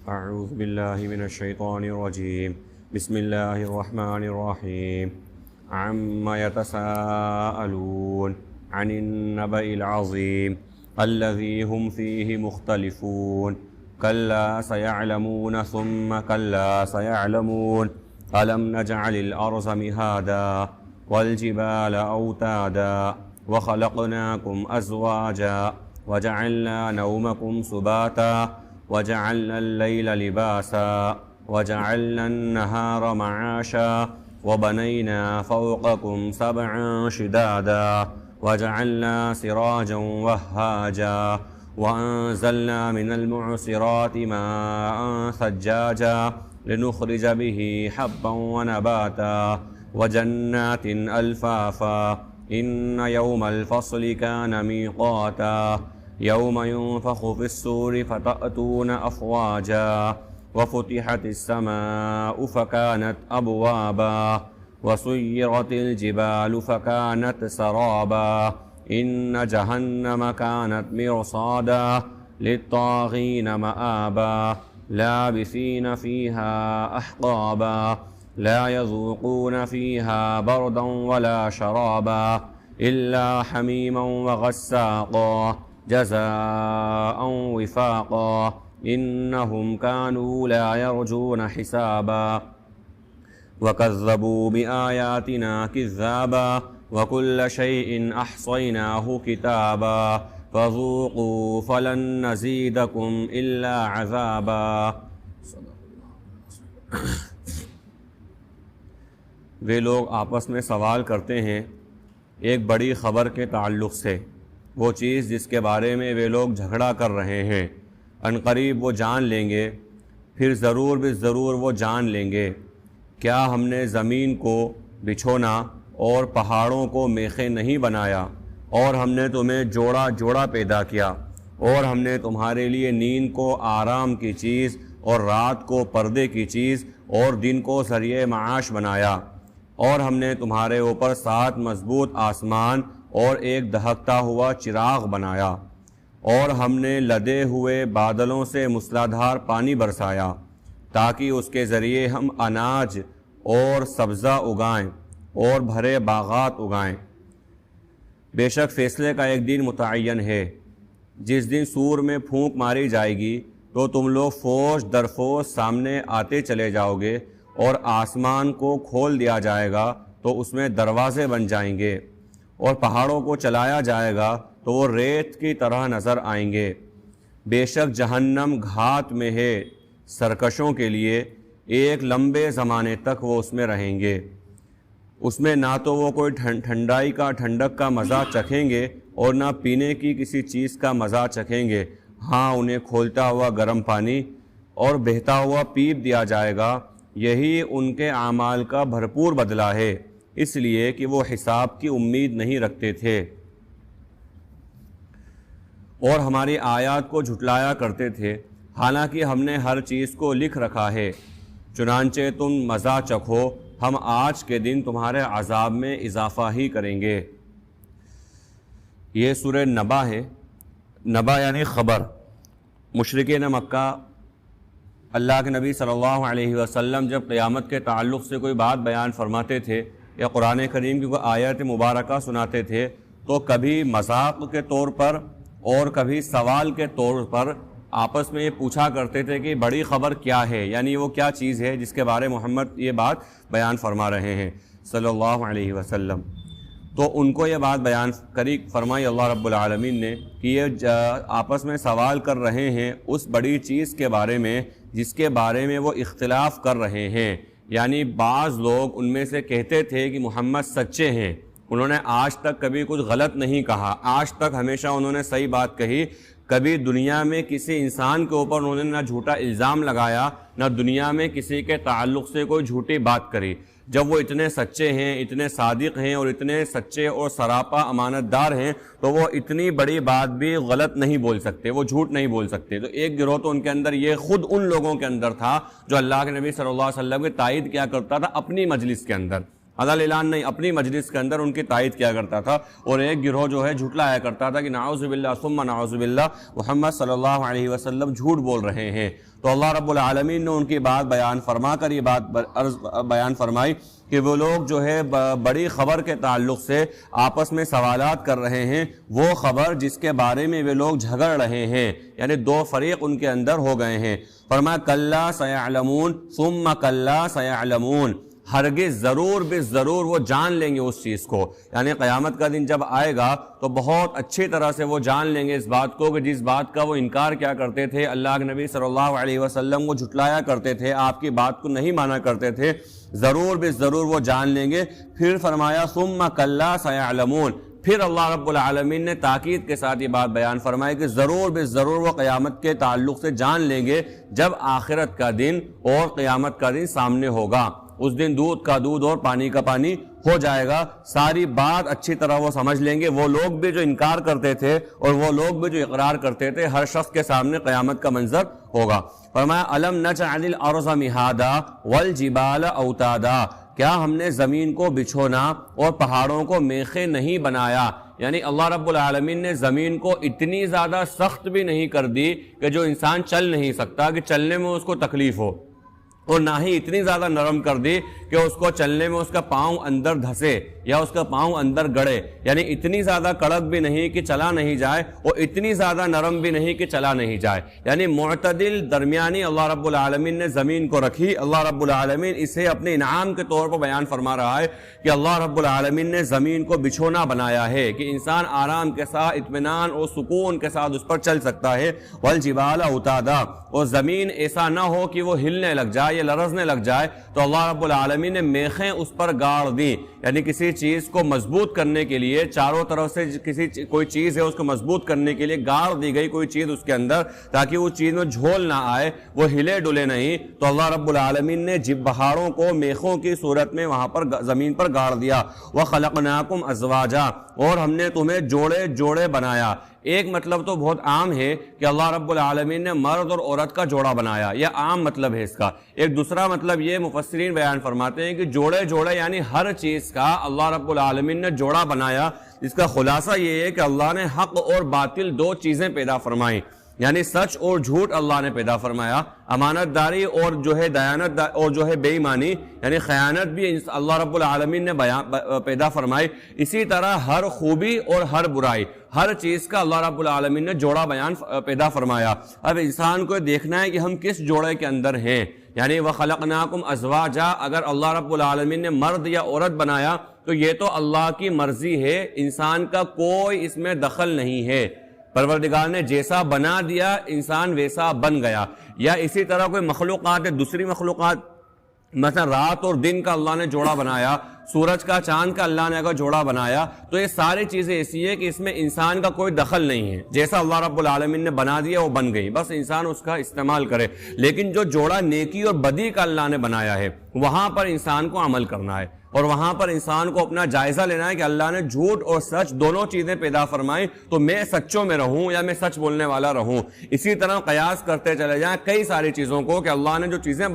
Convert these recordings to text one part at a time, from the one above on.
أعوذ بالله من الشيطان الرجيم. بسم الله الرحمن الرحيم. عما يتساءلون عن النبأ العظيم الذي هم فيه مختلفون كلا سيعلمون ثم كلا سيعلمون ألم نجعل الأرض مهادا والجبال أوتادا وخلقناكم أزواجا وجعلنا نومكم سباتا وجعلنا الليل لباسا وجعلنا النهار معاشا وبنينا فوقكم سبعا شدادا وجعلنا سراجا وهاجا وأنزلنا من المعصرات ماء ثجاجا لنخرج به حبا ونباتا وجنات ألفافا إن يوم الفصل كان ميقاتا يوم ينفخ في الصور فتأتون أفواجا وفتحت السماء فكانت أبوابا وسيرت الجبال فكانت سرابا إن جهنم كانت مرصادا للطاغين مآبا لابثين فيها أحقابا لا يذوقون فيها بردا ولا شرابا إلا حميما وغساقا جزاء وفاقا إنهم كانوا لا يرجون حسابا وكذبوا بآياتنا كذابا وكل شيء أحصيناه كتابا فذوقوا فلن نزيدكم إلا عذابا. وہ لوگ آپس میں سوال کرتے ہیں ایک بڑی خبر کے تعلق سے، وہ چیز جس کے بارے میں وہ لوگ جھگڑا کر رہے ہیں، عنقریب وہ جان لیں گے، پھر ضرور بالضرور وہ جان لیں گے. کیا ہم نے زمین کو بچھونا اور پہاڑوں کو میخیں نہیں بنایا، اور ہم نے تمہیں جوڑا جوڑا پیدا کیا، اور ہم نے تمہارے لیے نیند کو آرام کی چیز اور رات کو پردے کی چیز اور دن کو ذریعہ معاش بنایا، اور ہم نے تمہارے اوپر 7 مضبوط آسمان اور ایک دہکتا ہوا چراغ بنایا، اور ہم نے لدے ہوئے بادلوں سے موسلادھار پانی برسایا تاکہ اس کے ذریعے ہم اناج اور سبزہ اگائیں اور بھرے باغات اگائیں. بے شک فیصلے کا ایک دن متعین ہے، جس دن سور میں پھونک ماری جائے گی تو تم لوگ فوج در فوج سامنے آتے چلے جاؤ گے، اور آسمان کو کھول دیا جائے گا تو اس میں دروازے بن جائیں گے، اور پہاڑوں کو چلایا جائے گا تو وہ ریت کی طرح نظر آئیں گے. بے شک جہنم گھات میں ہے سرکشوں کے لیے، ایک لمبے زمانے تک وہ اس میں رہیں گے. اس میں نہ تو وہ کوئی ٹھنڈائی کا ٹھنڈک کا مزہ چکھیں گے اور نہ پینے کی کسی چیز کا مزہ چکھیں گے. ہاں انہیں کھولتا ہوا گرم پانی اور بہتا ہوا پیپ دیا جائے گا، یہی ان کے اعمال کا بھرپور بدلہ ہے، اس لیے کہ وہ حساب کی امید نہیں رکھتے تھے اور ہماری آیات کو جھٹلایا کرتے تھے، حالانکہ ہم نے ہر چیز کو لکھ رکھا ہے. چنانچہ تم مزہ چکھو، ہم آج کے دن تمہارے عذاب میں اضافہ ہی کریں گے. یہ سورہ نبا ہے. نبا یعنی خبر. مشرکین مکہ اللہ کے نبی صلی اللہ علیہ وسلم جب قیامت کے تعلق سے کوئی بات بیان فرماتے تھے یا قرآن کریم کی کوئی آیت مبارکہ سناتے تھے تو کبھی مذاق کے طور پر اور کبھی سوال کے طور پر آپس میں یہ پوچھا کرتے تھے کہ بڑی خبر کیا ہے، یعنی وہ کیا چیز ہے جس کے بارے محمد یہ بات بیان فرما رہے ہیں صلی اللہ علیہ وسلم. تو ان کو یہ بات بیان فرمائی اللہ رب العالمین نے کہ یہ آپس میں سوال کر رہے ہیں اس بڑی چیز کے بارے میں جس کے بارے میں وہ اختلاف کر رہے ہیں. یعنی بعض لوگ ان میں سے کہتے تھے کہ محمد سچے ہیں، انہوں نے آج تک کبھی کچھ غلط نہیں کہا، آج تک ہمیشہ انہوں نے صحیح بات کہی، کبھی دنیا میں کسی انسان کے اوپر انہوں نے نہ جھوٹا الزام لگایا نہ دنیا میں کسی کے تعلق سے کوئی جھوٹی بات کری. جب وہ اتنے سچے ہیں، اتنے صادق ہیں اور اتنے سچے اور سراپا امانت دار ہیں تو وہ اتنی بڑی بات بھی غلط نہیں بول سکتے، وہ جھوٹ نہیں بول سکتے. تو ایک گروہ تو ان کے اندر یہ خود ان لوگوں کے اندر تھا جو اللہ کے نبی صلی اللہ علیہ وسلم کی تائید کیا کرتا تھا اپنی مجلس کے اندر، عدل اعلان نہیں، اپنی مجلس کے اندر ان کی تائید کیا کرتا تھا. اور ایک گروہ جو ہے جھٹلایا کرتا تھا کہ نعوذ باللہ ثم نعوذ باللہ محمد صلی اللہ علیہ وسلم جھوٹ بول رہے ہیں. تو اللہ رب العالمین نے ان کی بات بیان فرما کر یہ بات بیان فرمائی کہ وہ لوگ جو ہے بڑی خبر کے تعلق سے آپس میں سوالات کر رہے ہیں، وہ خبر جس کے بارے میں وہ لوگ جھگڑ رہے ہیں، یعنی دو فریق ان کے اندر ہو گئے ہیں۔ فرمایا کلا سیعلمون ثم کلا سیعلمون، ہرگز ضرور بے ضرور وہ جان لیں گے اس چیز کو، یعنی قیامت کا دن جب آئے گا تو بہت اچھی طرح سے وہ جان لیں گے اس بات کو کہ جس بات کا وہ انکار کیا کرتے تھے، اللہ کے نبی صلی اللہ علیہ وسلم کو جھٹلایا کرتے تھے، آپ کی بات کو نہیں مانا کرتے تھے، ضرور بے ضرور وہ جان لیں گے۔ پھر فرمایا ثم کلا سیعلمون، پھر اللہ رب العالمین نے تاکید کے ساتھ یہ بات بیان فرمائی کہ ضرور بے ضرور وہ قیامت کے تعلق سے جان لیں گے جب آخرت کا دن اور قیامت کا دن سامنے ہوگا۔ اس دن دودھ کا دودھ اور پانی کا پانی ہو جائے گا، ساری بات اچھی طرح وہ سمجھ لیں گے، وہ لوگ بھی جو انکار کرتے تھے اور وہ لوگ بھی جو اقرار کرتے تھے، ہر شخص کے سامنے قیامت کا منظر ہوگا۔ فرمایا الم نجعل الارض مہادا والجبال اوتادا، کیا ہم نے زمین کو بچھونا اور پہاڑوں کو میخیں نہیں بنایا؟ یعنی اللہ رب العالمین نے زمین کو اتنی زیادہ سخت بھی نہیں کر دی کہ جو انسان چل نہیں سکتا، کہ چلنے میں اس کو تکلیف ہو، اور نہ ہی اتنی زیادہ نرم کر دی کہ اس کو چلنے میں اس کا پاؤں اندر دھسے یا اس کا پاؤں اندر گڑے، یعنی اتنی زیادہ کڑک بھی نہیں کہ چلا نہیں جائے اور اتنی زیادہ نرم بھی نہیں کہ چلا نہیں جائے، یعنی معتدل درمیانی اللہ رب العالمین نے زمین کو رکھی۔ اللہ رب العالمین اسے اپنے انعام کے طور پر بیان فرما رہا ہے کہ اللہ رب العالمین نے زمین کو بچھونا بنایا ہے کہ انسان آرام کے ساتھ اطمینان اور سکون کے ساتھ اس پر چل سکتا ہے۔ والجبال اوتادا، اور زمین ایسا نہ ہو کہ وہ ہلنے لگ جائے یا لرزنے لگ جائے، تو اللہ رب العالمین نے میخیں اس پر گاڑ دی، یعنی کسی چیز کو مضبوط کرنے کے لیے چاروں طرف سے کوئی چیز ہے اس کو مضبوط کرنے کے لیے گاڑ دی گئی کوئی چیز اس کے اندر، تاکہ وہ چیز میں جھول نہ آئے، وہ ہلے ڈلے نہیں۔ تو اللہ رب العالمین نے پہاڑوں کو میخوں کی صورت میں وہاں پر زمین پر گاڑ دیا۔ وَخَلَقْنَاكُمْ أَزْوَاجًا، اور ہم نے تمہیں جوڑے جوڑے بنایا۔ ایک مطلب تو بہت عام ہے کہ اللہ رب العالمین نے مرد اور عورت کا جوڑا بنایا، یہ عام مطلب ہے اس کا۔ ایک دوسرا مطلب یہ مفسرین بیان فرماتے ہیں کہ جوڑے جوڑے یعنی ہر چیز کا اللہ رب العالمین نے جوڑا بنایا۔ اس کا خلاصہ یہ ہے کہ اللہ نے حق اور باطل دو چیزیں پیدا فرمائیں، یعنی سچ اور جھوٹ اللہ نے پیدا فرمایا، امانت داری اور جو ہے دیانت اور جو ہے بے ایمانی یعنی خیانت بھی اللہ رب العالمین نے پیدا فرمائی۔ اسی طرح ہر خوبی اور ہر برائی، ہر چیز کا اللہ رب العالمین نے جوڑا پیدا فرمایا۔ اب انسان کو دیکھنا ہے کہ ہم کس جوڑے کے اندر ہیں، یعنی وَخَلَقْنَاكُمْ أَزْوَاجًا، اگر اللہ رب العالمین نے مرد یا عورت بنایا تو یہ تو اللہ کی مرضی ہے، انسان کا کوئی اس میں دخل نہیں ہے۔ پروردگار نے جیسا بنا دیا انسان ویسا بن گیا۔ یا اسی طرح کوئی مخلوقات ہے، دوسری مخلوقات مثلا رات اور دن کا اللہ نے جوڑا بنایا، سورج کا چاند کا اللہ نے اگر جوڑا بنایا، تو یہ ساری چیزیں ایسی ہیں کہ اس میں انسان کا کوئی دخل نہیں ہے، جیسا اللہ رب العالمین نے بنا دیا وہ بن گئی، بس انسان اس کا استعمال کرے۔ لیکن جو جوڑا نیکی اور بدی کا اللہ نے بنایا ہے وہاں پر انسان کو عمل کرنا ہے، اور وہاں پر انسان کو اپنا جائزہ لینا ہے کہ اللہ نے جھوٹ اور سچ دونوں چیزیں پیدا فرمائی، تو میں سچوں میں رہوں یا میں سچ بولنے والا رہوں۔ اسی طرح قیاس کرتے چلے جائیں کئی ساری چیزوں کو کہ اللہ نے جو چیزیں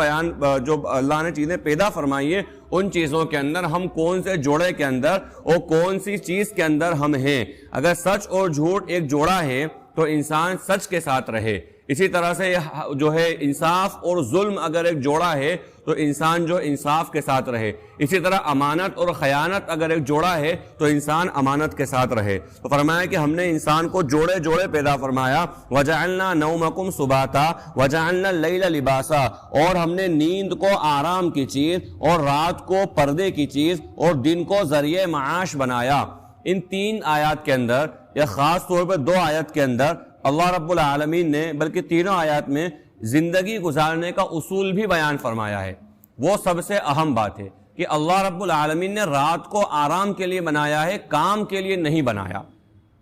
جو اللہ نے چیزیں پیدا فرمائی ہیں ان چیزوں کے اندر ہم کون سے جوڑے کے اندر اور کون سی چیز کے اندر ہم ہیں۔ اگر سچ اور جھوٹ ایک جوڑا ہے تو انسان سچ کے ساتھ رہے، اسی طرح سے جو ہے انصاف اور ظلم اگر ایک جوڑا ہے تو انسان جو انصاف کے ساتھ رہے، اسی طرح امانت اور خیانت اگر ایک جوڑا ہے تو انسان امانت کے ساتھ رہے۔ تو فرمایا کہ ہم نے انسان کو جوڑے جوڑے پیدا فرمایا۔ وَجَعَلْنَا نَوْمَكُمْ سُبَاتًا وَجَعَلْنَا اللَّيْلَ لِبَاسًا، اور ہم نے نیند کو آرام کی چیز اور رات کو پردے کی چیز اور دن کو ذریعہ معاش بنایا۔ ان تین آیات کے اندر یا خاص طور پر دو آیت کے اندر اللہ رب العالمین نے بلکہ تینوں آیات میں زندگی گزارنے کا اصول بھی بیان فرمایا ہے۔ وہ سب سے اہم بات ہے کہ اللہ رب العالمین نے رات کو آرام کے لیے بنایا ہے، کام کے لیے نہیں بنایا،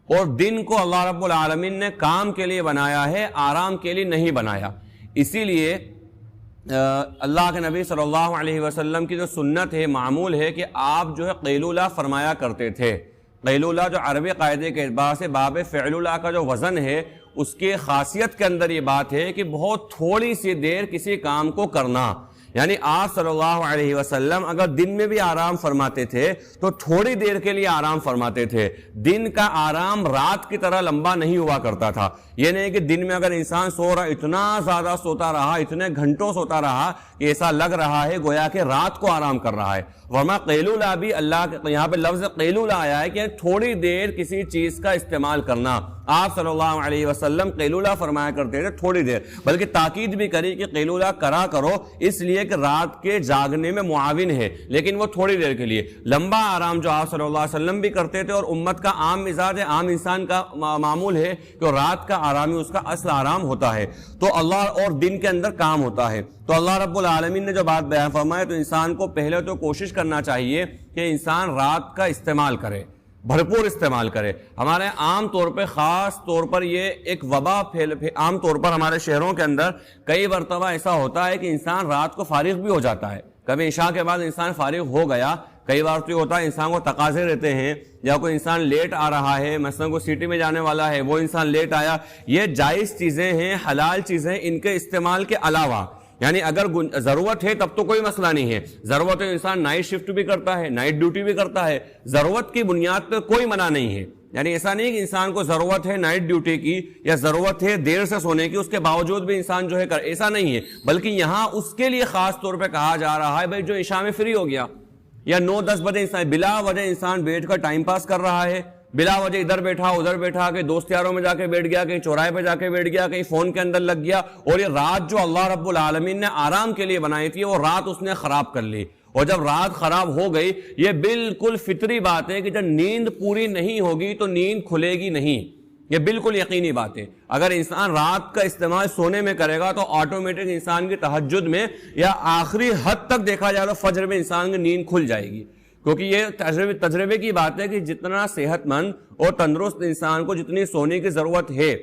اور دن کو اللہ رب العالمین نے کام کے لیے بنایا ہے، آرام کے لیے نہیں بنایا۔ اسی لیے اللہ کے نبی صلی اللہ علیہ وسلم کی جو سنت ہے، معمول ہے کہ آپ جو ہے قیلولہ فرمایا کرتے تھے۔ قیلولہ جو عربی قاعدے کے اعتبار سے باب فعلولہ کا جو وزن ہے اس کی خاصیت کے اندر یہ بات ہے کہ بہت تھوڑی سی دیر کسی کام کو کرنا، یعنی آپ صلی اللہ علیہ وسلم اگر دن میں بھی آرام فرماتے تھے تو تھوڑی دیر کے لیے آرام فرماتے تھے۔ دن کا آرام رات کی طرح لمبا نہیں ہوا کرتا تھا، یہ نہیں کہ دن میں اگر انسان سو رہا اتنا زیادہ سوتا رہا, اتنے گھنٹوں سوتا رہا کہ ایسا لگ رہا ہے گویا کہ رات کو آرام کر رہا ہے. ورنہ قیلولہ بھی اللہ کے یہاں پہ لفظ قیلولہ آیا ہے کہ تھوڑی دیر کسی چیز کا استعمال کرنا. آپ صلی اللہ علیہ وسلم قیلولہ فرمایا کرتے تھے تھوڑی دیر, بلکہ تاکید بھی کری کہ قیلولہ کرا کرو اس لیے کہ رات کے جاگنے میں معاون ہے, لیکن وہ تھوڑی دیر کے لیے. لمبا آرام جو آپ صلی اللہ علیہ وسلم بھی کرتے تھے اور امت کا عام مزاج ہے, عام انسان کا معمول ہے کہ رات کا آرام ہی اس کا اصل آرام ہوتا ہے. تو اللہ اور دن کے اندر کام ہوتا ہے. تو اللہ رب العالمین نے جو بات بیان فرمایا تو انسان کو پہلے تو کوشش کرنا چاہیے کہ انسان رات کا استعمال کرے, بھرپور استعمال کرے. ہمارے عام طور پہ خاص طور پر یہ ایک وبا عام طور پر ہمارے شہروں کے اندر کئی مرتبہ ایسا ہوتا ہے کہ انسان رات کو فارغ بھی ہو جاتا ہے. کبھی عشاء کے بعد انسان فارغ ہو گیا, کئی بار تو یہ ہوتا ہے انسان کو تقاضے رہتے ہیں, یا کوئی انسان لیٹ آ رہا ہے, مثلا کوئی سٹی میں جانے والا ہے وہ انسان لیٹ آیا. یہ جائز چیزیں ہیں, حلال چیزیں, ان کے استعمال کے علاوہ یعنی اگر ضرورت ہے تب تو کوئی مسئلہ نہیں ہے. ضرورت ہے انسان نائٹ شفٹ بھی کرتا ہے, نائٹ ڈیوٹی بھی کرتا ہے, ضرورت کی بنیاد پہ کوئی منع نہیں ہے. یعنی ایسا نہیں کہ انسان کو ضرورت ہے نائٹ ڈیوٹی کی یا ضرورت ہے دیر سے سونے کی, اس کے باوجود بھی انسان جو ہے ایسا نہیں ہے. بلکہ یہاں اس کے لیے خاص طور پہ کہا جا رہا ہے بھائی جو عشاء میں فری ہو گیا یا 9-10 بجے انسان بلا وجہ انسان بیٹھ کر ٹائم پاس کر رہا ہے, بلا وجہ ادھر بیٹھا ادھر بیٹھا, کہیں دوست یاروں میں جا کے بیٹھ گیا, کہیں چوراہے پہ جا کے بیٹھ گیا, کہیں فون کے اندر لگ گیا, اور یہ رات جو اللہ رب العالمین نے آرام کے لیے بنائی تھی وہ رات اس نے خراب کر لی. اور جب رات خراب ہو گئی, یہ بالکل فطری بات ہے کہ جب نیند پوری نہیں ہوگی تو نیند کھلے گی نہیں, یہ بالکل یقینی بات ہے. اگر انسان رات کا استعمال سونے میں کرے گا تو آٹومیٹک انسان کی تہجد میں یا آخری حد تک دیکھا جائے تو فجر میں انسان کی نیند کھل جائے گی. کیونکہ یہ تجربے کی بات ہے کہ جتنا صحت مند اور تندرست انسان کو جتنی سونے کی ضرورت ہے,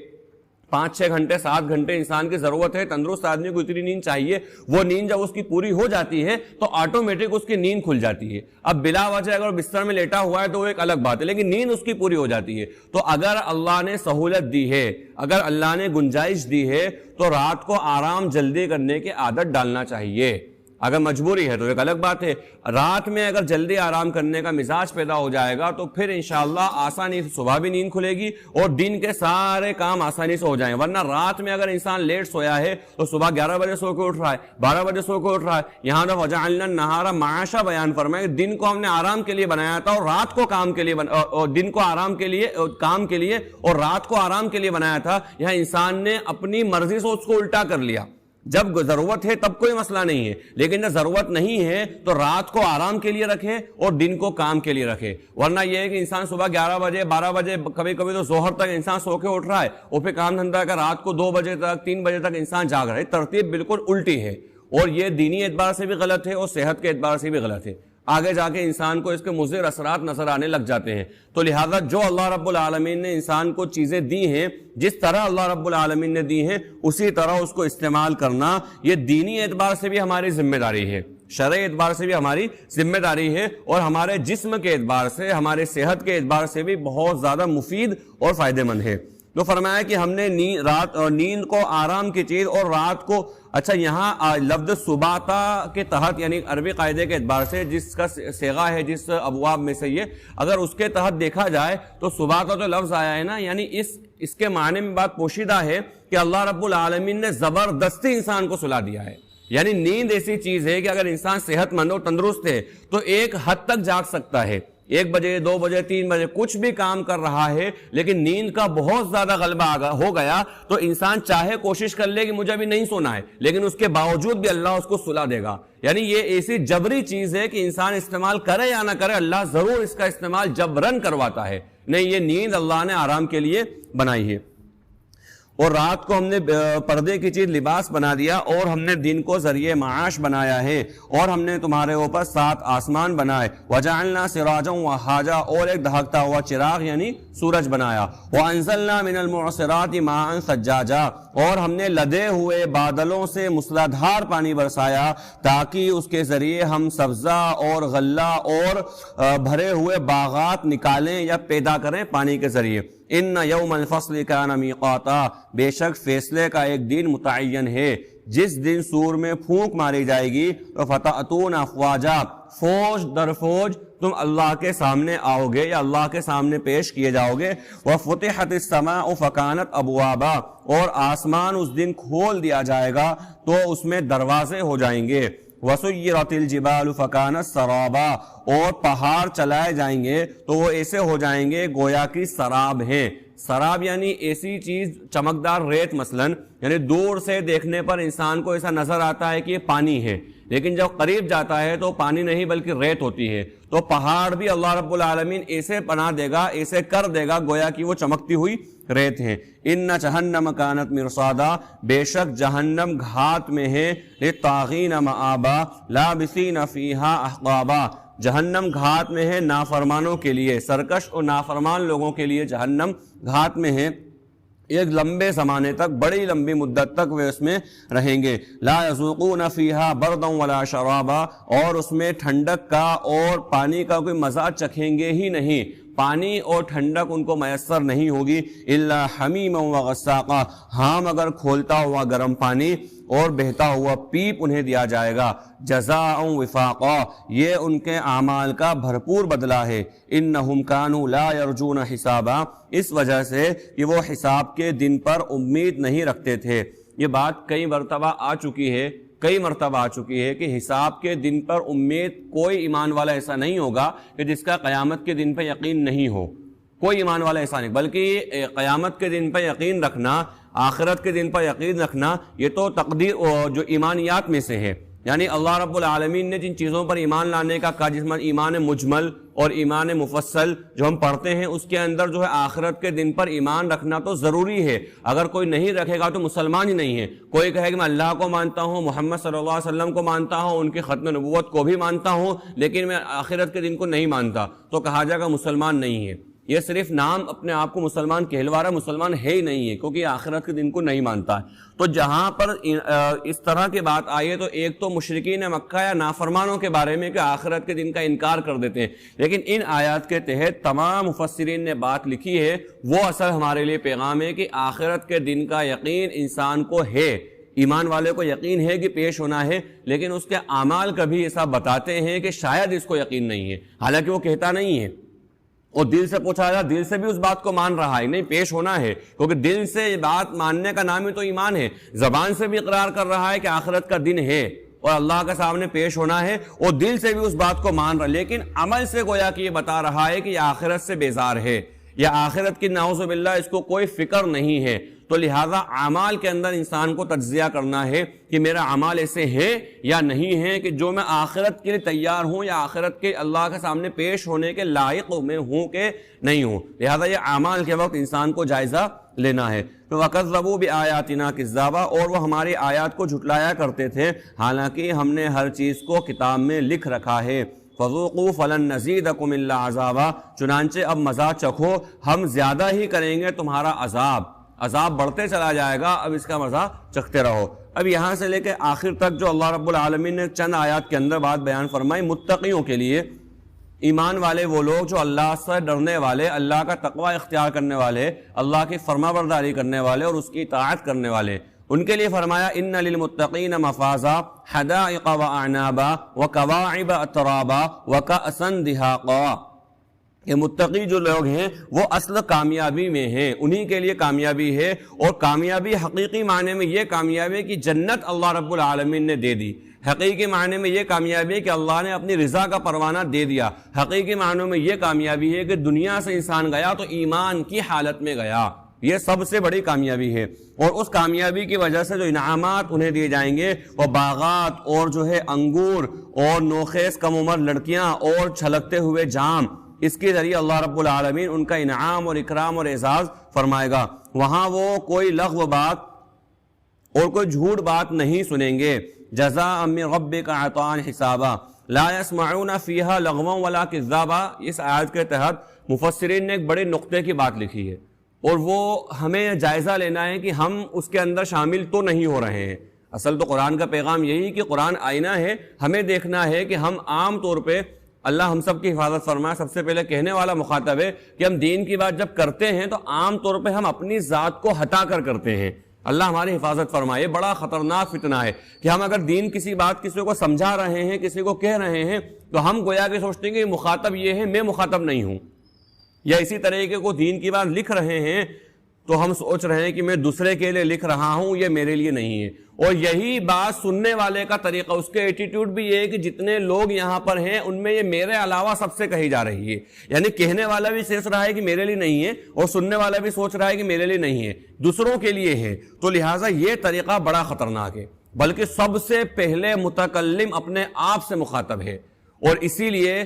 5-6 گھنٹے 7 گھنٹے انسان کی ضرورت ہے, تندرست آدمی کو اتنی نیند چاہیے, وہ نیند جب اس کی پوری ہو جاتی ہے تو آٹومیٹک اس کی نیند کھل جاتی ہے. اب بلا وجہ اگر بستر میں لیٹا ہوا ہے تو وہ ایک الگ بات ہے, لیکن نیند اس کی پوری ہو جاتی ہے. تو اگر اللہ نے سہولت دی ہے, اگر اللہ نے گنجائش دی ہے تو رات کو آرام جلدی کرنے کی عادت ڈالنا چاہیے. اگر مجبوری ہے تو ایک الگ بات ہے. رات میں اگر جلدی آرام کرنے کا مزاج پیدا ہو جائے گا تو پھر انشاءاللہ آسانی سے صبح بھی نیند کھلے گی اور دن کے سارے کام آسانی سے ہو جائیں. ورنہ رات میں اگر انسان لیٹ سویا ہے تو صبح 11 بجے سو کے اٹھ رہا ہے, 12 بجے سو کے اٹھ رہا ہے. یہاں تو وجعلنا النہار معاشا بیان فرمائے, دن کو ہم نے آرام کے لیے بنایا تھا اور رات کو کام کے لیے اور دن کو آرام کے لیے کام کے لیے اور رات کو آرام کے لیے بنایا تھا. یہاں انسان نے اپنی مرضی سے اس کو الٹا کر لیا. جب ضرورت ہے تب کوئی مسئلہ نہیں ہے, لیکن جب ضرورت نہیں ہے تو رات کو آرام کے لیے رکھے اور دن کو کام کے لیے رکھے. ورنہ یہ ہے کہ انسان صبح 11 بجے 12 بجے کبھی کبھی تو ظہر تک انسان سو کے اٹھ رہا ہے اور پھر کام دھندا کا رات کو 2 بجے تک 3 بجے تک انسان جاگ رہا ہے. ترتیب بالکل الٹی ہے اور یہ دینی اعتبار سے بھی غلط ہے اور صحت کے اعتبار سے بھی غلط ہے. آگے جا کے انسان کو اس کے مضر اثرات نظر آنے لگ جاتے ہیں. تو لہذا جو اللہ رب العالمین نے انسان کو چیزیں دی ہیں, جس طرح اللہ رب العالمین نے دی ہیں اسی طرح اس کو استعمال کرنا, یہ دینی اعتبار سے بھی ہماری ذمہ داری ہے, شرعی اعتبار سے بھی ہماری ذمہ داری ہے, اور ہمارے جسم کے اعتبار سے, ہمارے صحت کے اعتبار سے بھی بہت زیادہ مفید اور فائدہ مند ہے. تو فرمایا کہ ہم نے نیند کو آرام کی چیز اور رات کو, اچھا یہاں لفظ سباتا کے تحت یعنی عربی قاعدے کے اعتبار سے جس کا صیغہ ہے جس ابواب میں سے یہ, اگر اس کے تحت دیکھا جائے تو سباتا تو لفظ آیا ہے نا, یعنی اس کے معنی میں بات پوشیدہ ہے کہ اللہ رب العالمین نے زبردستی انسان کو سلا دیا ہے. یعنی نیند ایسی چیز ہے کہ اگر انسان صحت مند اور تندرست ہے تو ایک حد تک جاگ سکتا ہے, 1 بجے 2 بجے 3 بجے کچھ بھی کام کر رہا ہے, لیکن نیند کا بہت زیادہ غلبہ ہو گیا تو انسان چاہے کوشش کر لے کہ مجھے ابھی نہیں سونا ہے, لیکن اس کے باوجود بھی اللہ اس کو سلا دے گا. یعنی یہ ایسی جبری چیز ہے کہ انسان استعمال کرے یا نہ کرے, اللہ ضرور اس کا استعمال جبرن کرواتا ہے. نہیں, یہ نیند اللہ نے آرام کے لیے بنائی ہے. اور رات کو ہم نے پردے کی چیز لباس بنا دیا, اور ہم نے دن کو ذریعہ معاش بنایا ہے, اور ہم نے تمہارے اوپر 7 آسمان بنائے. وجعلنا سراجا وہاجا, اور ایک دہکتا ہوا چراغ یعنی سورج بنایا. وانزلنا من المعصرات ماء ثجاجا, اور ہم نے لدے ہوئے بادلوں سے مسلادھار پانی برسایا تاکہ اس کے ذریعے ہم سبزہ اور غلہ اور بھرے ہوئے باغات نکالیں یا پیدا کریں پانی کے ذریعے. ان یوم الفصل کان میقاتا, بے شک فیصلے کا ایک دن متعین ہے, جس دن سور میں پھونک ماری جائے گی. تو فتأتون افواجا, فوج در فوج تم اللہ کے سامنے آؤ گے یا اللہ کے سامنے پیش کیے جاؤ گے. وَفُتِحَتِ السَّمَاءُ فَكَانَتْ أَبْوَابًا، اور آسمان اس دن کھول دیا جائے گا تو اس میں دروازے ہو جائیں گے. وَسُيِّرَتِ الْجِبَالُ فَكَانَتْ سَرَابًا، اور پہاڑ چلائے جائیں گے تو وہ ایسے ہو جائیں گے گویا کی سراب ہیں. سراب یعنی ایسی چیز چمکدار ریت مثلا، یعنی دور سے دیکھنے پر انسان کو ایسا نظر آتا ہے کہ یہ پانی ہے، لیکن جب قریب جاتا ہے تو پانی نہیں بلکہ ریت ہوتی ہے. تو پہاڑ بھی اللہ رب العالمین ایسے بنا دے گا، ایسے کر دے گا گویا کہ وہ چمکتی ہوئی ریت ہیں. ان جہنم کانت مرصادا، بے شک جہنم گھات میں ہے. للطاغین مآبا لابثین فیہا احقابا، جہنم گھات میں ہے نافرمانوں کے لیے، سرکش اور نافرمان لوگوں کے لیے جہنم گھات میں ہے. ایک لمبے زمانے تک، بڑی لمبی مدت تک وہ اس میں رہیں گے. لا یذوقون فیہا بردا ولا شرابا، اور اس میں ٹھنڈک کا اور پانی کا کوئی مزہ چکھیں گے ہی نہیں، پانی اور ٹھنڈک ان کو میسر نہیں ہوگی. الا حمیما وغساقا، ہاں مگر کھولتا ہوا گرم پانی اور بہتا ہوا پیپ انہیں دیا جائے گا. جزاء وفاقا، یہ ان کے اعمال کا بھرپور بدلہ ہے. انہم کانوا لا یرجون حسابا، اس وجہ سے کہ وہ حساب کے دن پر امید نہیں رکھتے تھے. یہ بات کئی مرتبہ آ چکی ہے کہ حساب کے دن پر امید کوئی ایمان والا ایسا نہیں ہوگا کہ جس کا قیامت کے دن پہ یقین نہیں ہو. کوئی ایمان والا ایسا نہیں، بلکہ قیامت کے دن پہ یقین رکھنا، آخرت کے دن پر یقین رکھنا، یہ تو تقدیر جو ایمانیات میں سے ہے. یعنی اللہ رب العالمین نے جن چیزوں پر ایمان لانے کا کہا، جس میں ایمان مجمل اور ایمان مفصل جو ہم پڑھتے ہیں، اس کے اندر جو ہے آخرت کے دن پر ایمان رکھنا تو ضروری ہے. اگر کوئی نہیں رکھے گا تو مسلمان ہی نہیں ہے. کوئی کہے کہ میں اللہ کو مانتا ہوں، محمد صلی اللہ علیہ وسلم کو مانتا ہوں، ان کی ختم نبوت کو بھی مانتا ہوں، لیکن میں آخرت کے دن کو نہیں مانتا، تو کہا جائے گا مسلمان نہیں ہے. یہ صرف نام اپنے آپ کو مسلمان کہلوا رہا، مسلمان ہے ہی نہیں ہے، کیونکہ آخرت کے دن کو نہیں مانتا ہے. تو جہاں پر اس طرح کی بات آئی ہے تو ایک تو مشرکین مکہ یا نافرمانوں کے بارے میں کہ آخرت کے دن کا انکار کر دیتے ہیں، لیکن ان آیات کے تحت تمام مفسرین نے بات لکھی ہے، وہ اصل ہمارے لیے پیغام ہے کہ آخرت کے دن کا یقین انسان کو ہے. ایمان والے کو یقین ہے کہ پیش ہونا ہے، لیکن اس کے اعمال کبھی ایسا بتاتے ہیں کہ شاید اس کو یقین نہیں ہے، حالانکہ وہ کہتا نہیں ہے. اور دل سے پوچھا جائے، دل سے بھی اس بات کو مان رہا ہے، نہیں پیش ہونا ہے، کیونکہ دل سے یہ بات ماننے کا نام ہی تو ایمان ہے. زبان سے بھی اقرار کر رہا ہے کہ آخرت کا دن ہے اور اللہ کے سامنے پیش ہونا ہے، اور دل سے بھی اس بات کو مان رہا ہے، لیکن عمل سے گویا کہ یہ بتا رہا ہے کہ یہ آخرت سے بیزار ہے، یا آخرت کی نعوذ باللہ اس کو کوئی فکر نہیں ہے. تو لہٰذا اعمال کے اندر انسان کو تجزیہ کرنا ہے کہ میرا اعمال ایسے ہے یا نہیں ہے کہ جو میں آخرت کے لیے تیار ہوں یا آخرت کے اللہ کے سامنے پیش ہونے کے لائق میں ہوں کہ نہیں ہوں. لہٰذا یہ اعمال کے وقت انسان کو جائزہ لینا ہے. تو وَكَذَّبُوا بِآيَاتِنَا كِذَّابًا، اور وہ ہماری آیات کو جھٹلایا کرتے تھے، حالانکہ ہم نے ہر چیز کو کتاب میں لکھ رکھا ہے. فَذُوقُوا فَلَن نَّزِيدَكُمْ إِلَّا عَذَابًا، چنانچہ اب مزہ چکھو، ہم زیادہ ہی کریں گے تمہارا عذاب بڑھتے چلا جائے گا، اب اس کا مزہ چکھتے رہو. اب یہاں سے لے کے آخر تک جو اللہ رب العالمین نے چند آیات کے اندر بات بیان فرمائی متقیوں کے لیے، ایمان والے وہ لوگ جو اللہ سے ڈرنے والے، اللہ کا تقوی اختیار کرنے والے، اللہ کی فرما برداری کرنے والے اور اس کی اطاعت کرنے والے، ان کے لیے فرمایا ان للمتقین مفازا حدائق واعنابا وکواعب اترابا وکأسا دہاقا. کہ متقی جو لوگ ہیں وہ اصل کامیابی میں ہیں، انہی کے لیے کامیابی ہے. اور کامیابی حقیقی معنی میں یہ کامیابی ہے کہ جنت اللہ رب العالمین نے دے دی. حقیقی معنی میں یہ کامیابی ہے کہ اللہ نے اپنی رضا کا پروانہ دے دیا. حقیقی معنی میں یہ کامیابی ہے کہ دنیا سے انسان گیا تو ایمان کی حالت میں گیا. یہ سب سے بڑی کامیابی ہے. اور اس کامیابی کی وجہ سے جو انعامات انہیں دیے جائیں گے وہ باغات اور جو ہے انگور اور نوخیز کم عمر لڑکیاں اور چھلکتے ہوئے جام، اس کے ذریعے اللہ رب العالمین ان کا انعام اور اکرام اور اعزاز فرمائے گا. وہاں وہ کوئی لغو بات اور کوئی جھوٹ بات نہیں سنیں گے. جزاء من ربک عطاء حسابا لا يسمعون فیہا لغوا ولا کذابا. اس آیت کے تحت مفسرین نے ایک بڑے نقطے کی بات لکھی ہے، اور وہ ہمیں جائزہ لینا ہے کہ ہم اس کے اندر شامل تو نہیں ہو رہے ہیں. اصل تو قرآن کا پیغام یہی کہ قرآن آئینہ ہے، ہمیں دیکھنا ہے کہ ہم عام طور پہ اللہ ہم سب کی حفاظت فرمائے. سب سے پہلے کہنے والا مخاطب ہے کہ ہم دین کی بات جب کرتے ہیں تو عام طور پہ ہم اپنی ذات کو ہٹا کر کرتے ہیں. اللہ ہماری حفاظت فرمائے. بڑا خطرناک فتنہ ہے کہ ہم اگر دین کسی بات کسی کو سمجھا رہے ہیں, کسی کو کہہ رہے ہیں, تو ہم گویا کہ سوچتے ہیں کہ مخاطب یہ ہے, میں مخاطب نہیں ہوں. یا اسی طریقے کو دین کی بات لکھ رہے ہیں تو ہم سوچ رہے ہیں کہ میں دوسرے کے لیے لکھ رہا ہوں, یہ میرے لیے نہیں ہے. اور یہی بات سننے والے کا طریقہ, اس کے ایٹیٹیوڈ بھی یہ ہے کہ جتنے لوگ یہاں پر ہیں ان میں یہ میرے علاوہ سب سے کہی جا رہی ہے. یعنی کہنے والا بھی سوچ رہا ہے کہ میرے لیے نہیں ہے, اور سننے والا بھی سوچ رہا ہے کہ میرے لیے نہیں ہے, دوسروں کے لیے ہے. تو لہٰذا یہ طریقہ بڑا خطرناک ہے. بلکہ سب سے پہلے متکلم اپنے آپ سے مخاطب ہے. اور اسی لیے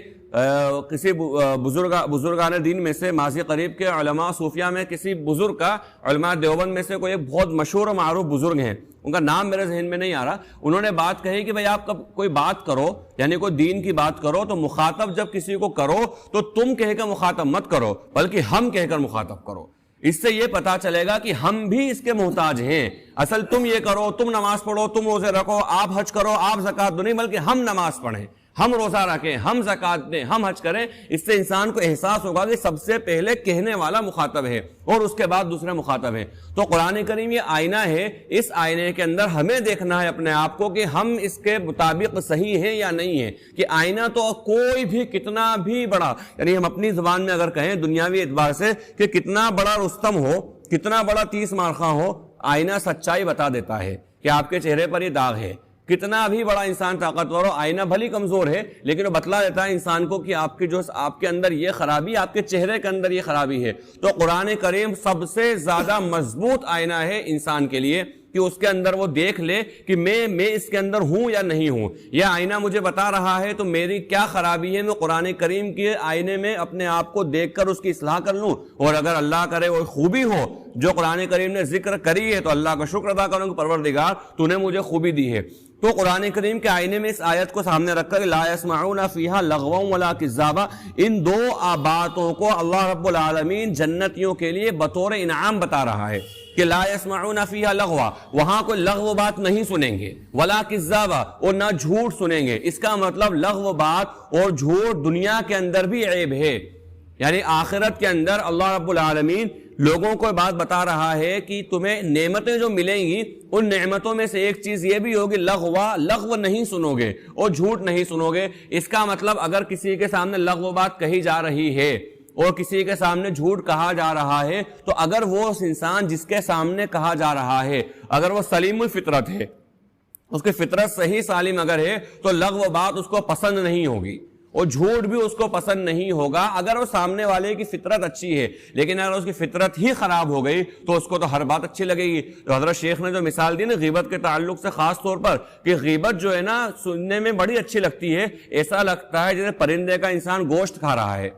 کسی بزرگان دین میں سے ماضی قریب کے علماء صوفیہ میں کسی بزرگ کا, علماء دیوبند میں سے کوئی ایک بہت مشہور و معروف بزرگ ہیں, ان کا نام میرے ذہن میں نہیں آ رہا, انہوں نے بات کہی کہ بھئی آپ کوئی بات کرو, یعنی کوئی دین کی بات کرو, تو مخاطب جب کسی کو کرو تو تم کہہ کر مخاطب مت کرو, بلکہ ہم کہہ کر مخاطب کرو. اس سے یہ پتا چلے گا کہ ہم بھی اس کے محتاج ہیں. اصل تم یہ کرو, تم نماز پڑھو, تم روزے رکھو, آپ حج کرو, آپ زکوٰۃ دو, نہیں بلکہ ہم نماز پڑھیں, ہم روزہ رکھیں, ہم زکوٰۃ دیں, ہم حج کریں. اس سے انسان کو احساس ہوگا کہ سب سے پہلے کہنے والا مخاطب ہے اور اس کے بعد دوسرے مخاطب ہیں. تو قرآن کریم یہ آئینہ ہے, اس آئینے کے اندر ہمیں دیکھنا ہے اپنے آپ کو کہ ہم اس کے مطابق صحیح ہیں یا نہیں ہیں. کہ آئینہ تو کوئی بھی کتنا بھی بڑا, یعنی ہم اپنی زبان میں اگر کہیں دنیاوی اعتبار سے کہ کتنا بڑا رستم ہو, کتنا بڑا 30 مارخواں ہو, آئینہ سچائی بتا دیتا ہے کہ آپ کے چہرے پر یہ داغ ہے. کتنا بھی بڑا انسان طاقتور ہو, آئینہ بھلی کمزور ہے لیکن وہ بتلا دیتا ہے انسان کو کہ آپ کے اندر یہ خرابی, آپ کے چہرے کے اندر یہ خرابی ہے. تو قرآن کریم سب سے زیادہ مضبوط آئینہ ہے انسان کے لیے کہ اس کے اندر وہ دیکھ لے کہ میں اس کے اندر ہوں یا نہیں ہوں. یہ آئینہ مجھے بتا رہا ہے تو میری کیا خرابی ہے, میں قرآن کریم کے آئینے میں اپنے آپ کو دیکھ کر اس کی اصلاح کر لوں. اور اگر اللہ کرے وہ خوبی ہو جو قرآن کریم نے ذکر کری ہے تو اللہ کا شکر ادا کروں کہ پروردگار تو نے مجھے خوبی دی ہے. تو قرآن کریم کے آئینے میں اس آیت کو سامنے رکھ کر لا يسمعون فیہا لغوا ولا کذابا, ان دو باتوں کو اللہ رب العالمین جنتیوں کے لیے بطور انعام بتا رہا ہے کہ لا يسمعون فیہا لغوا, وہاں کوئی لغو بات نہیں سنیں گے, ولا کذابا, اور نہ جھوٹ سنیں گے. اس کا مطلب لغو بات اور جھوٹ دنیا کے اندر بھی عیب ہے. یعنی آخرت کے اندر اللہ رب العالمین لوگوں کو بات بتا رہا ہے کہ تمہیں نعمتیں جو ملیں گی ان نعمتوں میں سے ایک چیز یہ بھی ہوگی لغو نہیں سنو گے اور جھوٹ نہیں سنو گے. اس کا مطلب اگر کسی کے سامنے لغو بات کہی جا رہی ہے اور کسی کے سامنے جھوٹ کہا جا رہا ہے, تو اگر وہ انسان جس کے سامنے کہا جا رہا ہے اگر وہ سلیم الفطرت ہے, اس کی فطرت صحیح سالم اگر ہے, تو لغو بات اس کو پسند نہیں ہوگی اور جھوٹ بھی اس کو پسند نہیں ہوگا. اگر وہ سامنے والے کی فطرت اچھی ہے, لیکن اگر اس کی فطرت ہی خراب ہو گئی تو اس کو تو ہر بات اچھی لگے گی. تو حضرت شیخ نے جو مثال دی نا غیبت کے تعلق سے خاص طور پر, کہ غیبت جو ہے نا سننے میں بڑی اچھی لگتی ہے, ایسا لگتا ہے جیسے پرندے کا انسان گوشت کھا رہا ہے.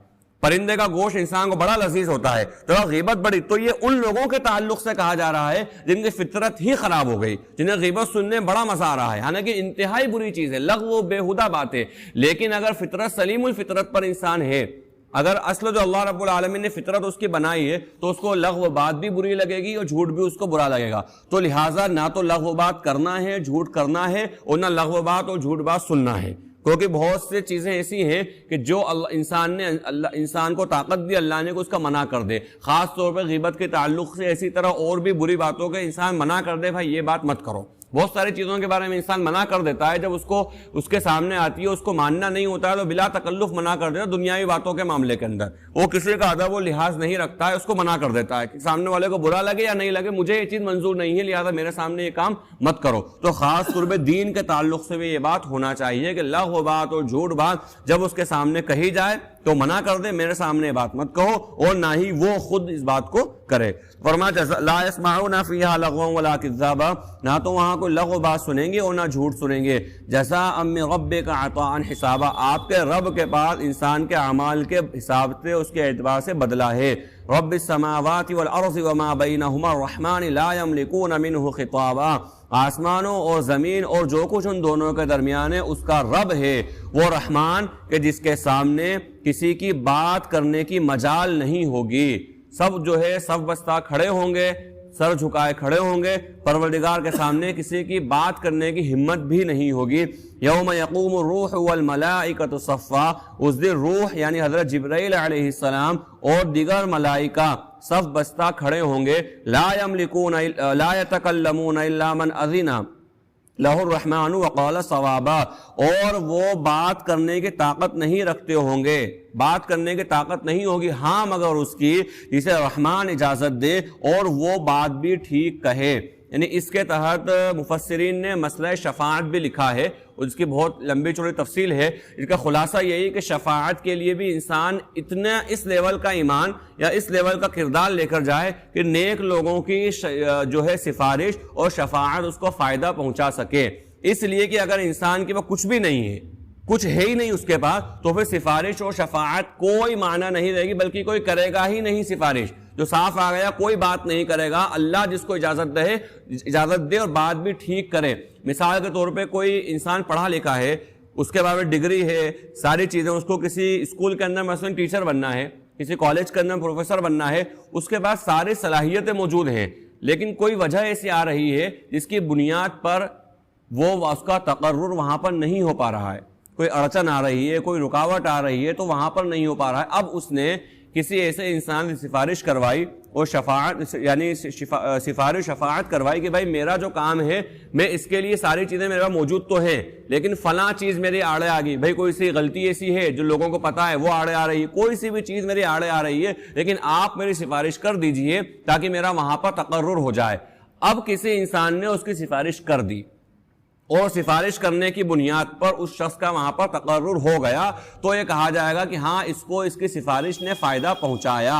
پرندے کا گوشت انسان کو بڑا لذیذ ہوتا ہے, تو غیبت بڑی. تو یہ ان لوگوں کے تعلق سے کہا جا رہا ہے جن کی فطرت ہی خراب ہو گئی, جنہیں غیبت سننے میں بڑا مزہ آ رہا ہے. حالانکہ انتہائی بری چیز ہے, لغو بےہودہ بات ہے. لیکن اگر فطرت سلیم الفطرت پر انسان ہے, اگر اصل جو اللہ رب العالمین نے فطرت اس کی بنائی ہے, تو اس کو لغو بات بھی بری لگے گی اور جھوٹ بھی اس کو برا لگے گا. تو لہٰذا نہ تو لغو بات کرنا ہے, جھوٹ کرنا ہے, اور نہ لغو بات اور جھوٹ بات سننا ہے. کیونکہ بہت سے چیزیں ایسی ہیں کہ جو انسان کو طاقت دی اللہ نے, کو اس کا منع کر دے. خاص طور پہ غیبت کے تعلق سے اسی طرح اور بھی بری باتوں کے انسان منع کر دے, بھائی یہ بات مت کرو. بہت ساری چیزوں کے بارے میں انسان منع کر دیتا ہے, جب اس کے سامنے آتی ہے اس کو ماننا نہیں ہوتا ہے تو بلا تکلف منع کر دیتا ہے. دنیاوی باتوں کے معاملے کے اندر وہ کسی کا ادب و لحاظ نہیں رکھتا ہے, اس کو منع کر دیتا ہے کہ سامنے والے کو برا لگے یا نہیں لگے, مجھے یہ چیز منظور نہیں ہے, لہذا میرے سامنے یہ کام مت کرو. تو خاص طور پہ دین کے تعلق سے بھی یہ بات ہونا چاہیے کہ لغو بات اور جھوٹ بات جب اس کے سامنے کہی جائے تو منع کر دے, میرے سامنے بات مت کہو, اور نہ ہی وہ خود اس بات کو کرے. فرمایا لا يسمعون فيها لغوا ولا كذابا, نہ تو وہاں کوئی لغو بات سنیں گے اور نہ جھوٹ سنیں گے. جزاء من ربك عطاء حسابا, آپ کے رب کے پاس انسان کے اعمال کے حساب سے, اس کے اعتبار سے بدلہ ہے. رب السماوات والارض وما بينهما الرحمن لا يملكون منه خطابا, آسمانوں اور زمین اور جو کچھ ان دونوں کے درمیان ہے اس کا رب ہے وہ رحمان کہ جس کے سامنے کسی کی بات کرنے کی مجال نہیں ہوگی. سب جو ہے سب بستہ کھڑے ہوں گے, سر جھکائے کھڑے ہوں گے, پروردگار کے سامنے کسی کی بات کرنے کی ہمت بھی نہیں ہوگی. یوم یقوم الروح والملائکۃ صفا, اس دن روح یعنی حضرت جبرائیل علیہ السلام اور دیگر ملائکہ صف بستہ کھڑے ہوں گے، لا یملکون لا یتکلمون الا من اذن لہ الرحمن وقال صوابا، اور وہ بات کرنے کی طاقت نہیں رکھتے ہوں گے، بات کرنے کی طاقت نہیں ہوگی ہاں مگر اس کی جسے رحمان اجازت دے اور وہ بات بھی ٹھیک کہے۔ یعنی اس کے تحت مفسرین نے مسئلہ شفاعت بھی لکھا ہے، اس کی بہت لمبی چوڑی تفصیل ہے۔ اس کا خلاصہ یہی کہ شفاعت کے لیے بھی انسان اتنا اس لیول کا ایمان یا اس لیول کا کردار لے کر جائے کہ نیک لوگوں کی جو ہے سفارش اور شفاعت اس کو فائدہ پہنچا سکے۔ اس لیے کہ اگر انسان کے پاس کچھ بھی نہیں ہے، کچھ ہے ہی نہیں اس کے پاس، تو پھر سفارش اور شفاعت کوئی معنی نہیں رہے گی، بلکہ کوئی کرے گا ہی نہیں سفارش۔ جو صاف آ گیا کوئی بات نہیں کرے گا، اللہ جس کو اجازت دے اور بات بھی ٹھیک کرے۔ مثال کے طور پہ کوئی انسان پڑھا لکھا ہے، اس کے بعد ڈگری ہے، ساری چیزیں، اس کو کسی اسکول کے اندر مثلا ٹیچر بننا ہے، کسی کالج کے اندر پروفیسر بننا ہے، اس کے بعد ساری صلاحیتیں موجود ہیں، لیکن کوئی وجہ ایسی آ رہی ہے جس کی بنیاد پر وہ اس کا تقرر وہاں پر نہیں ہو پا رہا ہے، کوئی اڑچن آ رہی ہے، کوئی رکاوٹ آ رہی ہے، تو وہاں پر نہیں ہو پا رہا ہے۔ اب اس نے کسی ایسے انسان سے سفارش کروائی اور شفاعت یعنی سفارش شفاعت کروائی کہ بھائی میرا جو کام ہے میں اس کے لیے ساری چیزیں میرے پاس موجود تو ہیں، لیکن فلاں چیز میرے آڑے آ گئی، بھائی کوئی سی غلطی ایسی ہے جو لوگوں کو پتا ہے وہ آڑے آ رہی ہے، کوئی سی بھی چیز میرے آڑے آ رہی ہے، لیکن آپ میری سفارش کر دیجئے تاکہ میرا وہاں پر تقرر ہو جائے۔ اب کسی انسان نے اس کی سفارش کر دی اور سفارش کرنے کی بنیاد پر اس شخص کا وہاں پر تقرر ہو گیا، تو یہ کہا جائے گا کہ ہاں اس کو اس کی سفارش نے فائدہ پہنچایا۔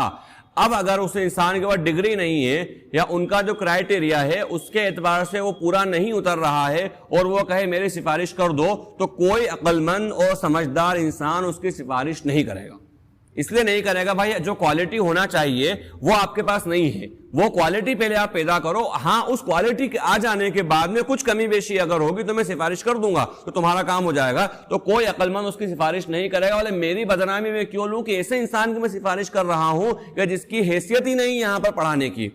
اب اگر اس انسان کے پاس ڈگری نہیں ہے یا ان کا جو کرائٹیریا ہے اس کے اعتبار سے وہ پورا نہیں اتر رہا ہے اور وہ کہے میری سفارش کر دو، تو کوئی عقل مند اور سمجھدار انسان اس کی سفارش نہیں کرے گا۔ اس لیے نہیں کرے گا بھائی جو کوالٹی ہونا چاہیے وہ آپ کے پاس نہیں ہے، وہ کوالٹی پہلے آپ پیدا کرو، ہاں اس کوالٹی کے آ جانے کے بعد میں کچھ کمی بیشی اگر ہوگی تو میں سفارش کر دوں گا تو تمہارا کام ہو جائے گا۔ تو کوئی عقل مند اس کی سفارش نہیں کرے گا، بولے میری بدنامی میں کیوں لوں کہ ایسے انسان کی میں سفارش کر رہا ہوں کہ جس کی حیثیت ہی نہیں یہاں پر پڑھانے کی،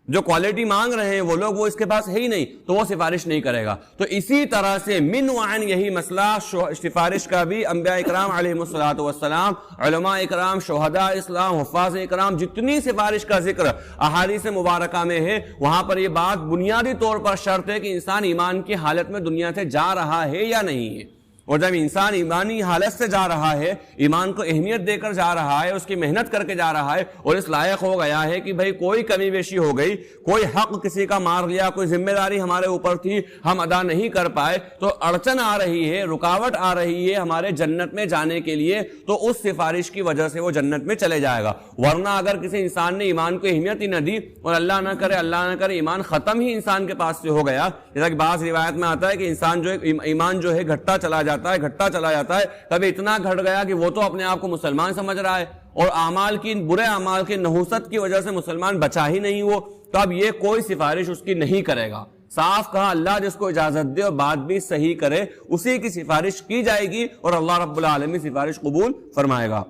جو کوالٹی مانگ رہے ہیں وہ لوگ وہ اس کے پاس ہے ہی نہیں، تو وہ سفارش نہیں کرے گا۔ تو اسی طرح سے من وعن یہی مسئلہ سفارش کا بھی انبیاء اکرام علیہم الصلوۃ والسلام، علماء اکرام، شہداء اسلام، حفاظ اکرام، جتنی سفارش کا ذکر احادیث مبارکہ میں ہے وہاں پر یہ بات بنیادی طور پر شرط ہے کہ انسان ایمان کی حالت میں دنیا سے جا رہا ہے یا نہیں ہے، اور جب انسان ایمانی حالت سے جا رہا ہے، ایمان کو اہمیت دے کر جا رہا ہے، اس کی محنت کر کے جا رہا ہے اور اس لائق ہو گیا ہے کہ بھئی کوئی کمی بیشی ہو گئی، کوئی حق کسی کا مار لیا، کوئی ذمہ داری ہمارے اوپر تھی ہم ادا نہیں کر پائے، تو اڑچن آ رہی ہے، رکاوٹ آ رہی ہے ہمارے جنت میں جانے کے لیے، تو اس سفارش کی وجہ سے وہ جنت میں چلے جائے گا۔ ورنہ اگر کسی انسان نے ایمان کو اہمیت ہی نہ دی اور اللہ نہ کرے ایمان ختم ہی انسان کے پاس سے ہو گیا، جیسا کہ بعض روایت میں آتا ہے کہ انسان جو ایمان جو ہے گھٹتا چلا جاتا ہے، کبھی اتنا گھٹ گیا کہ وہ تو اپنے آپ کو مسلمان سمجھ رہا ہے اور برے اعمال کی نحوست کی وجہ سے مسلمان بچا ہی نہیں وہ، تو اب یہ کوئی سفارش اس کی نہیں کرے گا۔ صاف کہا اللہ جس کو اجازت دے اور بات بھی صحیح کرے اسی کی سفارش کی جائے گی اور اللہ رب العالمین سفارش قبول فرمائے گا۔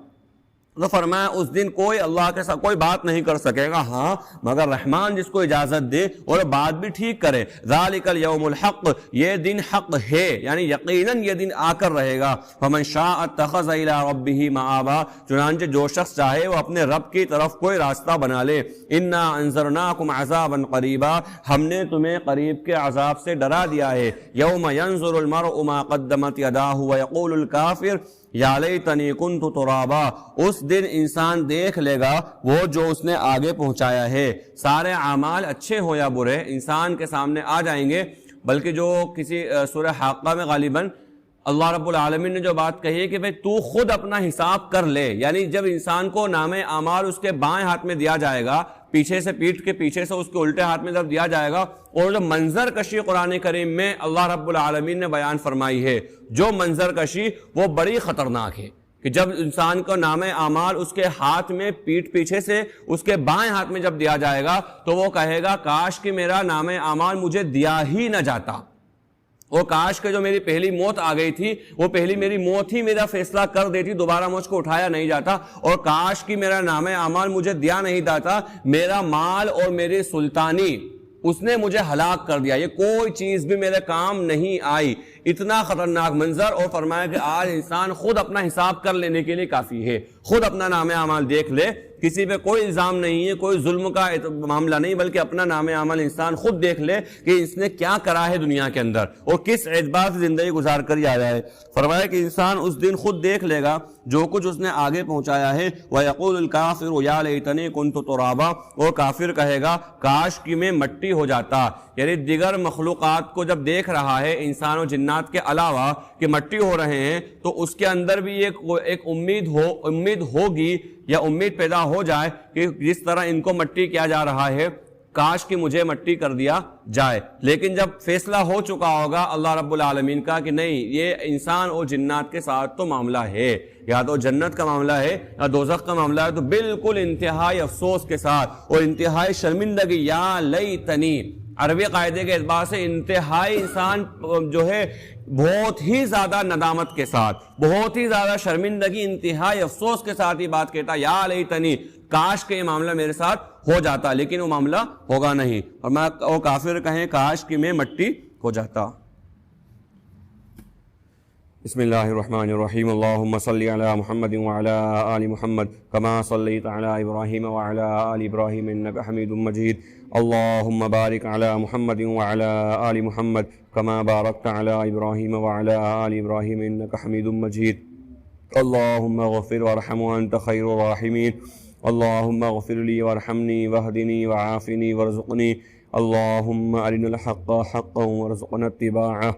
تو فرمایا اس دن کوئی اللہ کے ساتھ کوئی بات نہیں کر سکے گا ہاں مگر رحمان جس کو اجازت دے اور بات بھی ٹھیک کرے۔ ذالک الیوم الحق، یہ دن حق ہے، یعنی یقیناً یہ دن آ کر رہے گا۔ فمن شاء اتخذ الی ربہ مآبا، چنانچہ جو شخص چاہے وہ اپنے رب کی طرف کوئی راستہ بنا لے۔ انا انذرناکم عذابا قریبا، ہم نے تمہیں قریب کے عذاب سے ڈرا دیا ہے۔ یوم ینظر المرء ما قدمت یداہ ویقول الکافر یا لیتنی کنت ترابا، اس دن انسان دیکھ لے گا وہ جو اس نے آگے پہنچایا ہے، سارے اعمال اچھے ہو یا برے انسان کے سامنے آ جائیں گے۔ بلکہ جو کسی سورہ حاقہ میں غالباً اللہ رب العالمین نے جو بات کہی ہے کہ بھئی تو خود اپنا حساب کر لے، یعنی جب انسان کو نام اعمال اس کے بائیں ہاتھ میں دیا جائے گا، پیچھے سے پیٹھ کے پیچھے سے اس کے الٹے ہاتھ میں جب دیا جائے گا، اور جو منظر کشی قرآن کریم میں اللہ رب العالمین نے بیان فرمائی ہے، جو منظر کشی وہ بڑی خطرناک ہے کہ جب انسان کو نام اعمال اس کے ہاتھ میں پیٹھ پیچھے سے اس کے بائیں ہاتھ میں جب دیا جائے گا تو وہ کہے گا کاش کہ میرا نام اعمال مجھے دیا ہی نہ جاتا، وہ کاش کہ جو میری پہلی موت آ گئی تھی وہ پہلی میری موت ہی میرا فیصلہ کر دیتی، دوبارہ مجھ کو اٹھایا نہیں جاتا، اور کاش کہ میرا نام اعمال مجھے دیا نہیں جاتا، میرا مال اور میری سلطانی اس نے مجھے ہلاک کر دیا، یہ کوئی چیز بھی میرے کام نہیں آئی۔ اتنا خطرناک منظر، اور فرمایا کہ آج انسان خود اپنا حساب کر لینے کے لیے کافی ہے، خود اپنا نام اعمال دیکھ لے کسی پہ کوئی الزام نہیں ہے، کوئی ظلم کا معاملہ نہیں، بلکہ اپنا نام عمل انسان خود دیکھ لے کہ اس نے کیا کرا ہے دنیا کے اندر اور کس اعتبار سے زندگی گزار کر ہی آیا ہے۔ فرمایا کہ انسان اس دن خود دیکھ لے گا جو کچھ اس نے آگے پہنچایا ہے۔ وَيَقُولُ الْكَافِرُ يَا لَيْتَنِي كُنْتُ تُرَابًا، اور کافر کہے گا کاش کہ میں مٹی ہو جاتا، یعنی دیگر مخلوقات کو جب دیکھ رہا ہے انسان و جنات کے علاوہ کہ مٹی ہو رہے ہیں تو اس کے اندر بھی ایک امید ہوگی یا امید پیدا ہو جائے کہ جس طرح ان کو مٹی کیا جا رہا ہے کاش کہ مجھے مٹی کر دیا جائے۔ لیکن جب فیصلہ ہو چکا ہوگا اللہ رب العالمین کا کہ نہیں، یہ انسان اور جنات کے ساتھ تو معاملہ ہے، یا تو جنت کا معاملہ ہے یا دوزخ کا معاملہ ہے، تو بالکل انتہائی افسوس کے ساتھ اور انتہائی شرمندگی، یا لیتنی عربی قاعدے کے اعتبار سے انتہائی انسان جو ہے بہت ہی زیادہ ندامت کے ساتھ، بہت ہی زیادہ شرمندگی، انتہائی افسوس کے ساتھ یہ بات کہتا، یا لیتنی کاش کہ یہ معاملہ میرے ساتھ ہو جاتا، لیکن وہ معاملہ ہوگا نہیں، اور میں وہ کافر کہیں کاش کہ میں مٹی ہو جاتا۔ بسم اللہ الرحمن الرحیم، اللہم صلی علی محمد وعلی آل محمد کما صلیت علی ابراہیم وعلی آل ابراہیم انک حمید مجید، اللہم بارک علی محمد وعلی آل محمد کما بارکت علی ابراہیم وعلی آل ابراہیم انک حمید مجید، اللہم اغفر وارحم وانت خیر الراحمین، اللہم اغفر لی وارحمنی واہدنی وعافنی وارزقنی، اللہم ارنا الحق حقا وارزقنا اتباعہ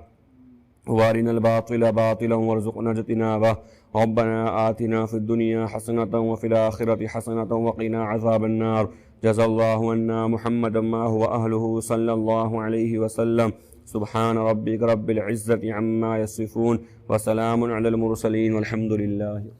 وارنا الباطل باطلا وارزقنا اجتنابه، ربنا آتنا في الدنيا حسنة وفي الآخرة حسنة وقنا عذاب النار، جزا الله عنا محمدا ما هو أهله صلى الله عليه وسلم، سبحان ربك رب العزة عما يصفون وسلام على المرسلين والحمد لله۔